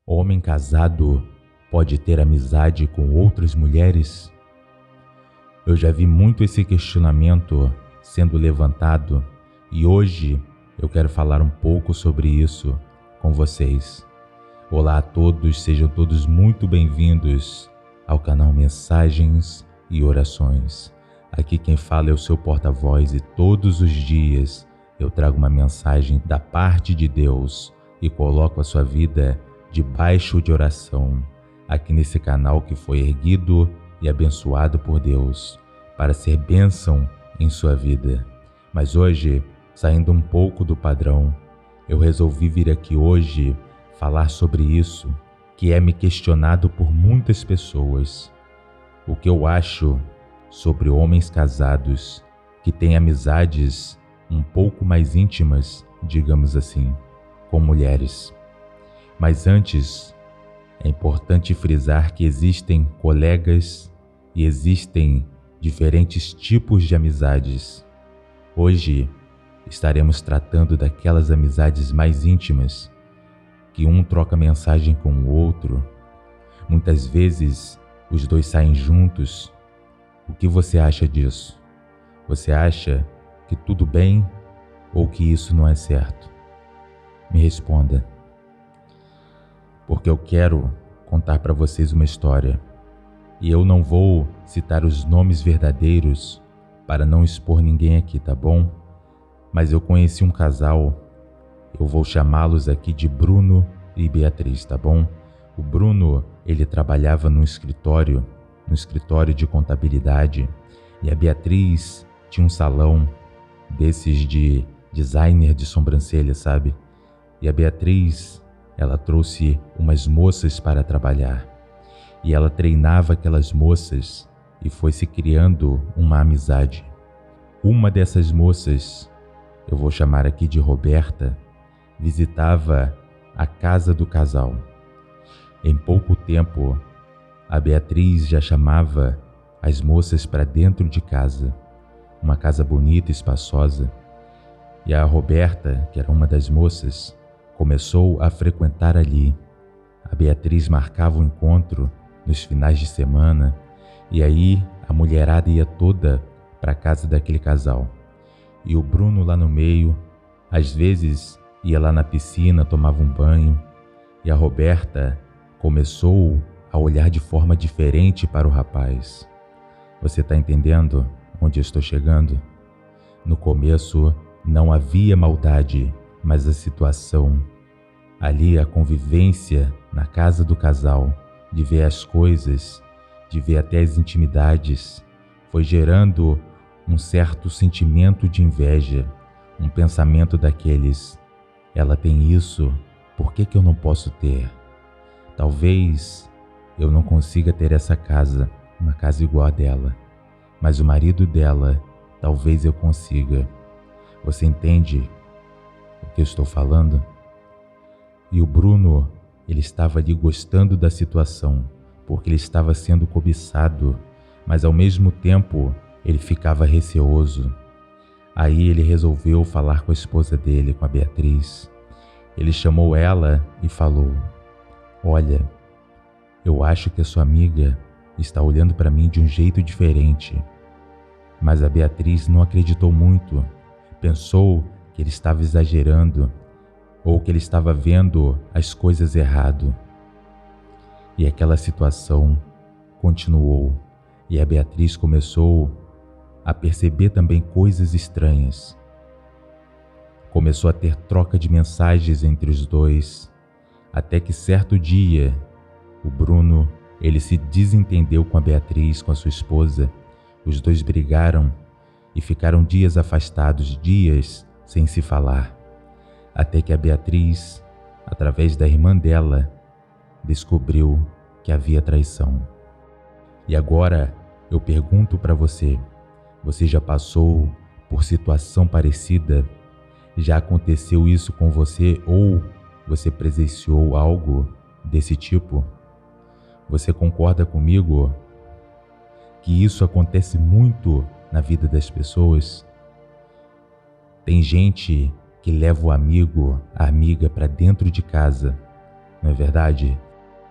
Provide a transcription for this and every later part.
Homem casado pode ter amizade com outras mulheres? Eu já vi muito esse questionamento sendo levantado e hoje eu quero falar um pouco sobre isso com vocês. Olá a todos, sejam todos muito bem-vindos ao canal Mensagens e Orações. Aqui quem fala é o seu porta-voz e todos os dias eu trago uma mensagem da parte de Deus e coloco a sua vida debaixo de oração, aqui nesse canal que foi erguido e abençoado por Deus, para ser bênção em sua vida. Mas hoje, saindo um pouco do padrão, eu resolvi vir aqui hoje falar sobre isso, que é me questionado por muitas pessoas. O que eu acho sobre homens casados que têm amizades um pouco mais íntimas, digamos assim, com mulheres. Mas antes, é importante frisar que existem colegas e existem diferentes tipos de amizades. Hoje, estaremos tratando daquelas amizades mais íntimas, que um troca mensagem com o outro. Muitas vezes, os dois saem juntos. O que você acha disso? Você acha que tudo bem ou que isso não é certo? Me responda. Porque eu quero contar para vocês uma história. E eu não vou citar os nomes verdadeiros para não expor ninguém aqui, tá bom? Mas eu conheci um casal, eu vou chamá-los aqui de Bruno e Beatriz, tá bom? O Bruno, ele trabalhava num escritório de contabilidade, e a Beatriz tinha um salão desses de designer de sobrancelha, sabe? E a Beatriz, ela trouxe umas moças para trabalhar e ela treinava aquelas moças e foi se criando uma amizade. Uma dessas moças, eu vou chamar aqui de Roberta, visitava a casa do casal. Em pouco tempo, a Beatriz já chamava as moças para dentro de casa, uma casa bonita e espaçosa, e a Roberta, que era uma das moças, começou a frequentar ali. A Beatriz marcava um encontro nos finais de semana e aí a mulherada ia toda para a casa daquele casal. E o Bruno lá no meio, às vezes ia lá na piscina, tomava um banho, e a Roberta começou a olhar de forma diferente para o rapaz. Você está entendendo onde eu estou chegando? No começo não havia maldade, mas a situação, ali a convivência na casa do casal, de ver as coisas, de ver até as intimidades, foi gerando um certo sentimento de inveja, um pensamento daqueles: ela tem isso, por que eu não posso ter? Talvez eu não consiga ter essa casa, uma casa igual a dela, mas o marido dela, talvez eu consiga. Você entende o que eu estou falando? E o Bruno, ele estava ali gostando da situação, porque ele estava sendo cobiçado, mas ao mesmo tempo ele ficava receoso. Aí ele resolveu falar com a esposa dele, com a Beatriz. Ele chamou ela e falou: olha, eu acho que a sua amiga está olhando para mim de um jeito diferente. Mas a Beatriz não acreditou muito, pensou que ele estava exagerando, ou que ele estava vendo as coisas errado. E aquela situação continuou, e a Beatriz começou a perceber também coisas estranhas. Começou a ter troca de mensagens entre os dois, até que certo dia, o Bruno, ele se desentendeu com a Beatriz, com a sua esposa. Os dois brigaram e ficaram dias afastados, dias sem se falar. Até que a Beatriz, através da irmã dela, descobriu que havia traição. E agora eu pergunto para você: você já passou por situação parecida? Já aconteceu isso com você ou você presenciou algo desse tipo? Você concorda comigo que isso acontece muito na vida das pessoas? Tem gente que leva o amigo, a amiga para dentro de casa não é verdade?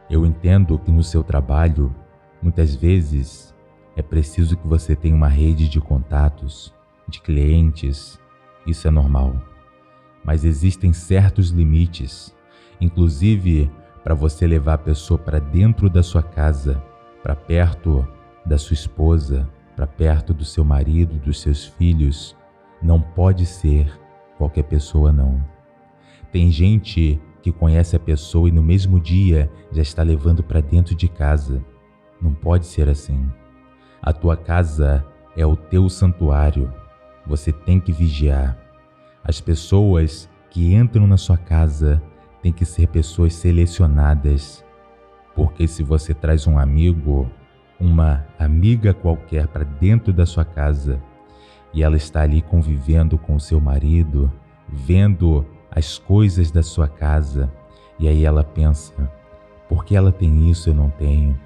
Eu entendo que no seu trabalho, muitas vezes, é preciso que você tenha uma rede de contatos, de clientes, isso é normal. Mas existem certos limites, inclusive para você levar a pessoa para dentro da sua casa, para perto da sua esposa, para perto do seu marido, dos seus filhos. Não pode ser qualquer pessoa, não. Tem gente que conhece a pessoa e no mesmo dia já está levando para dentro de casa. Não pode ser assim. A tua casa é o teu santuário. Você tem que vigiar. As pessoas que entram na sua casa têm que ser pessoas selecionadas. Porque se você traz um amigo, uma amiga qualquer para dentro da sua casa e ela está ali convivendo com o seu marido, vendo as coisas da sua casa, e aí ela pensa, por que ela tem isso e eu não tenho?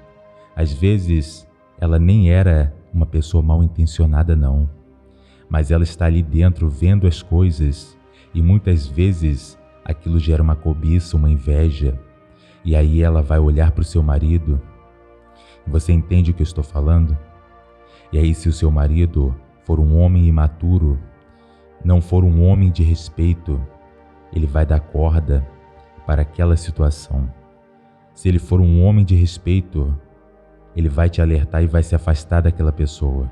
Às vezes, ela nem era uma pessoa mal intencionada não, mas ela está ali dentro vendo as coisas e muitas vezes aquilo gera uma cobiça, uma inveja, e aí ela vai olhar para o seu marido. Você entende o que eu estou falando? E aí se o seu marido for um homem imaturo, não for um homem de respeito, ele vai dar corda para aquela situação. Se ele for um homem de respeito, ele vai te alertar e vai se afastar daquela pessoa.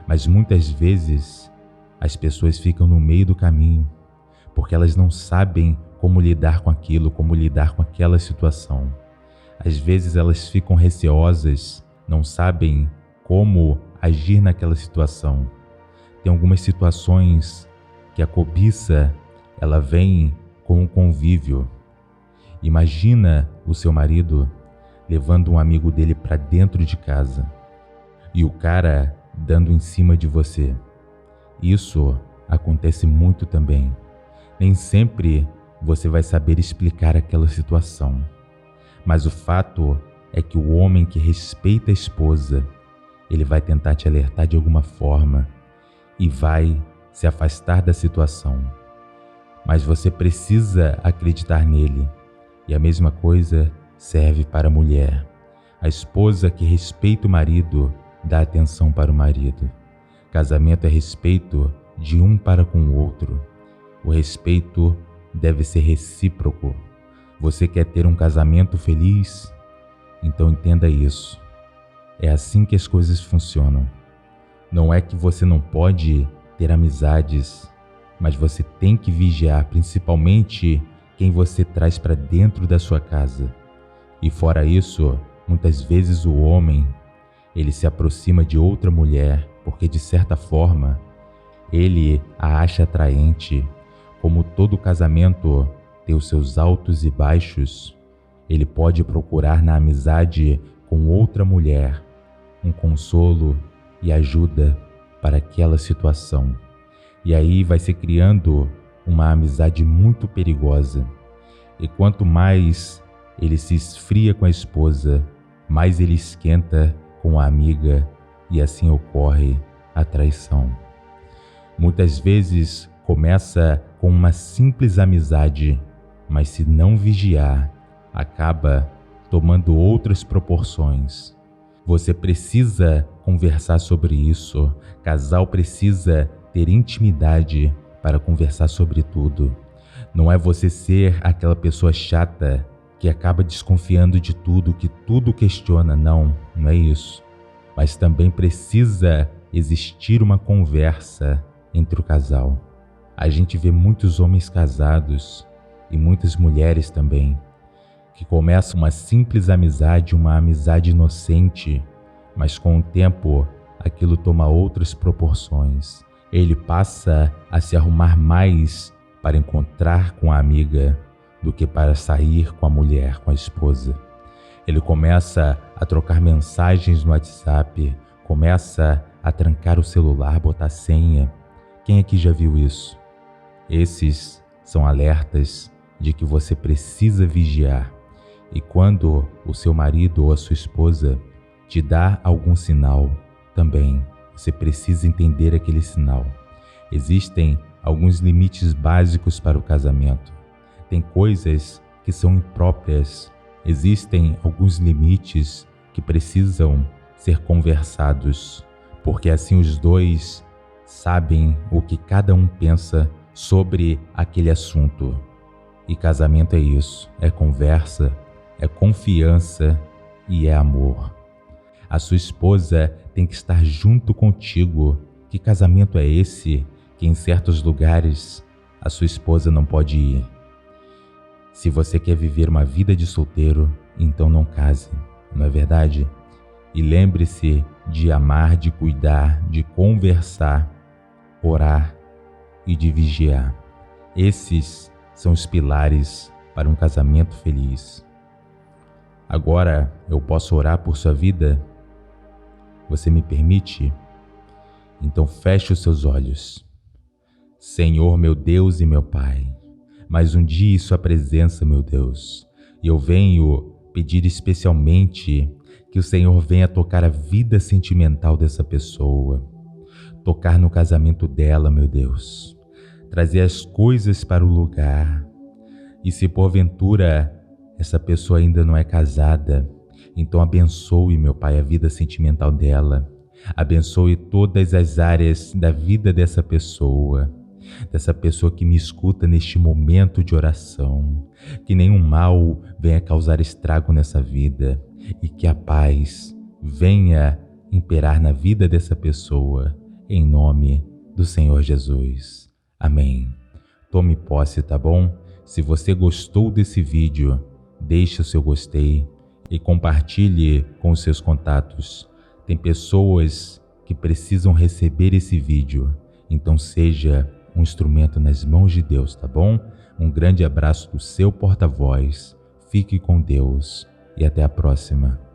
Mas muitas vezes as pessoas ficam no meio do caminho, porque elas não sabem como lidar com aquilo, como lidar com aquela situação. Às vezes elas ficam receosas, não sabem como agir naquela situação. Tem algumas situações que a cobiça, ela vem com o convívio. Imagina o seu marido levando um amigo dele para dentro de casa e o cara dando em cima de você. Isso acontece muito também. Nem sempre você vai saber explicar aquela situação. Mas o fato é que o homem que respeita a esposa, ele vai tentar te alertar de alguma forma e vai se afastar da situação. Mas você precisa acreditar nele. E a mesma coisa serve para a mulher. A esposa que respeita o marido, dá atenção para o marido. Casamento é respeito de um para com o outro. O respeito deve ser recíproco. Você quer ter um casamento feliz? Então entenda isso. É assim que as coisas funcionam. Não é que você não pode ter amizades, mas você tem que vigiar principalmente quem você traz para dentro da sua casa. E fora isso, muitas vezes o homem, ele se aproxima de outra mulher porque de certa forma ele a acha atraente. Como todo casamento tem os seus altos e baixos, ele pode procurar na amizade com outra mulher um consolo e ajuda para aquela situação. E aí vai se criando uma amizade muito perigosa. E quanto mais ele se esfria com a esposa, mais ele esquenta com a amiga e assim ocorre a traição. Muitas vezes começa com uma simples amizade, mas se não vigiar, acaba tomando outras proporções. Você precisa conversar sobre isso. Casal precisa ter intimidade para conversar sobre tudo. Não é você ser aquela pessoa chata que acaba desconfiando de tudo, que tudo questiona. Não é isso. Mas também precisa existir uma conversa entre o casal. A gente vê muitos homens casados e muitas mulheres também, que começam uma simples amizade, uma amizade inocente, mas com o tempo aquilo toma outras proporções. Ele passa a se arrumar mais para encontrar com a amiga do que para sair com a mulher, com a esposa. Ele começa a trocar mensagens no WhatsApp, começa a trancar o celular, botar senha. Quem aqui já viu isso? Esses são alertas de que você precisa vigiar. E quando o seu marido ou a sua esposa te dá algum sinal, também você precisa entender aquele sinal. Existem alguns limites básicos para o casamento. Tem coisas que são impróprias Existem alguns limites que precisam ser conversados, porque assim os dois sabem o que cada um pensa sobre aquele assunto. E casamento é isso, é conversa, é confiança e é amor. A sua esposa tem que estar junto contigo. Que casamento é esse que em certos lugares a sua esposa não pode ir? Se você quer viver uma vida de solteiro, então não case, não é verdade? E lembre-se de amar, de cuidar, de conversar, orar e de vigiar. Esses são os pilares para um casamento feliz. Agora eu posso orar por sua vida? Você me permite? Então feche os seus olhos. Senhor, meu Deus e meu Pai, mais um dia em sua presença, meu Deus, e eu venho pedir especialmente que o Senhor venha tocar a vida sentimental dessa pessoa, tocar no casamento dela, meu Deus, trazer as coisas para o lugar. E se porventura essa pessoa ainda não é casada, então abençoe, meu Pai, a vida sentimental dela. Abençoe todas as áreas da vida dessa pessoa que me escuta neste momento de oração. Que nenhum mal venha causar estrago nessa vida e que a paz venha imperar na vida dessa pessoa, em nome do Senhor Jesus. Amém. Tome posse, tá bom? Se você gostou desse vídeo, deixe o seu gostei e compartilhe com os seus contatos. Tem pessoas que precisam receber esse vídeo, então seja um instrumento nas mãos de Deus, tá bom? Um grande abraço do seu porta-voz, fique com Deus e até a próxima.